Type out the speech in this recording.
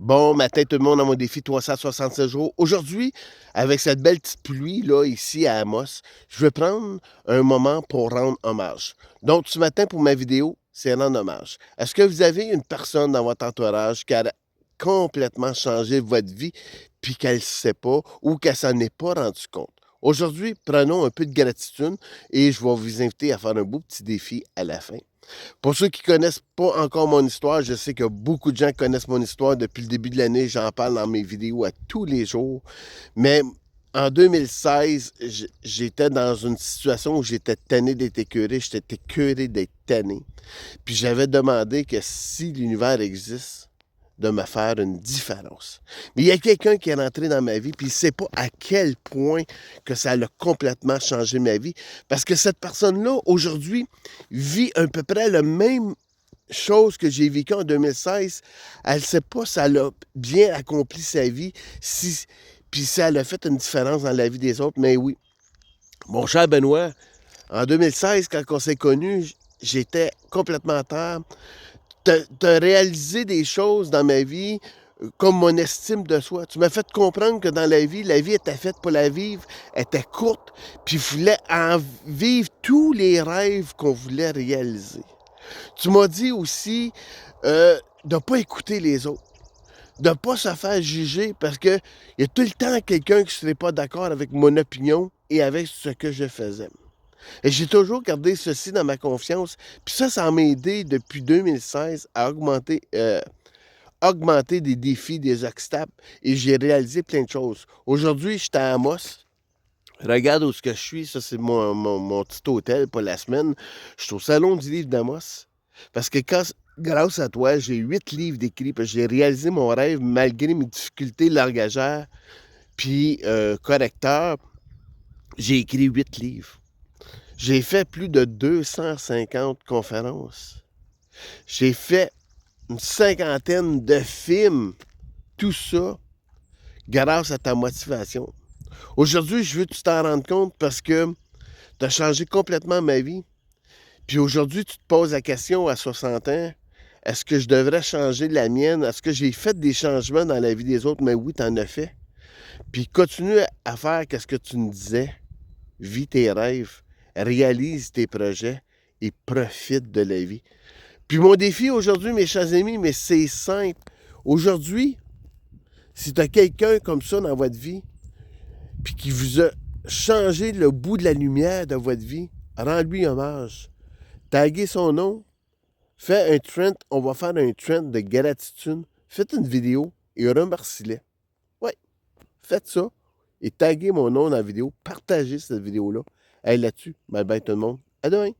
Bon matin tout le monde dans mon défi 367 jours. Aujourd'hui, avec cette belle petite pluie là ici à Amos, je vais prendre un moment pour rendre hommage. Donc ce matin pour ma vidéo, c'est rendre hommage. Est-ce que vous avez une personne dans votre entourage qui a complètement changé votre vie puis qu'elle ne sait pas ou qu'elle s'en est pas rendu compte? Aujourd'hui, prenons un peu de gratitude et je vais vous inviter à faire un beau petit défi à la fin. Pour ceux qui connaissent pas encore mon histoire, je sais que beaucoup de gens connaissent mon histoire depuis le début de l'année. J'en parle dans mes vidéos à tous les jours. Mais en 2016, j'étais dans une situation où j'étais tanné d'être écœuré. J'étais écœuré d'être tanné. Puis j'avais demandé que si l'univers existe, de me faire une différence. Mais il y a quelqu'un qui est rentré dans ma vie, puis il ne sait pas à quel point que ça a complètement changé ma vie. Parce que cette personne-là, aujourd'hui, vit à peu près la même chose que j'ai vécu en 2016. Elle ne sait pas si elle a bien accompli sa vie, puis si elle a fait une différence dans la vie des autres. Mais oui, mon cher Benoît, en 2016, quand on s'est connus, j'étais complètement à terre. T'as réalisé des choses dans ma vie, comme mon estime de soi. Tu m'as fait comprendre que dans la vie était faite pour la vivre, était courte, puis il fallait en vivre tous les rêves qu'on voulait réaliser. Tu m'as dit aussi de ne pas écouter les autres, de ne pas se faire juger, parce qu'il y a tout le temps quelqu'un qui ne serait pas d'accord avec mon opinion et avec ce que je faisais. Et j'ai toujours gardé ceci dans ma confiance. Puis ça m'a aidé depuis 2016 à augmenter des défis, des obstacles. Et j'ai réalisé plein de choses. Aujourd'hui, j'étais à Amos. Regarde où ce que je suis. Ça, c'est mon petit hôtel pour la semaine. Je suis au Salon du livre d'Amos. Parce que grâce à toi, j'ai 8 livres d'écrits. Parce que j'ai réalisé mon rêve malgré mes difficultés langagères. Puis correcteur, j'ai écrit 8 livres. J'ai fait plus de 250 conférences. J'ai fait une cinquantaine de films. Tout ça grâce à ta motivation. Aujourd'hui, je veux que tu t'en rendes compte parce que tu as changé complètement ma vie. Puis aujourd'hui, tu te poses la question à 60 ans, est-ce que je devrais changer la mienne? Est-ce que j'ai fait des changements dans la vie des autres? Mais oui, tu en as fait. Puis continue à faire ce que tu me disais. Vis tes rêves, réalise tes projets et profite de la vie. Puis mon défi aujourd'hui, mes chers amis, mais c'est simple. Aujourd'hui, si tu as quelqu'un comme ça dans votre vie, puis qui vous a changé le bout de la lumière de votre vie, rends-lui hommage. Taguez son nom, fais un trend, on va faire un trend de gratitude. Faites une vidéo et remerciez-les. Oui, faites ça et taguez mon nom dans la vidéo. Partagez cette vidéo-là. Hey, là-dessus, bye bye tout le monde. À demain.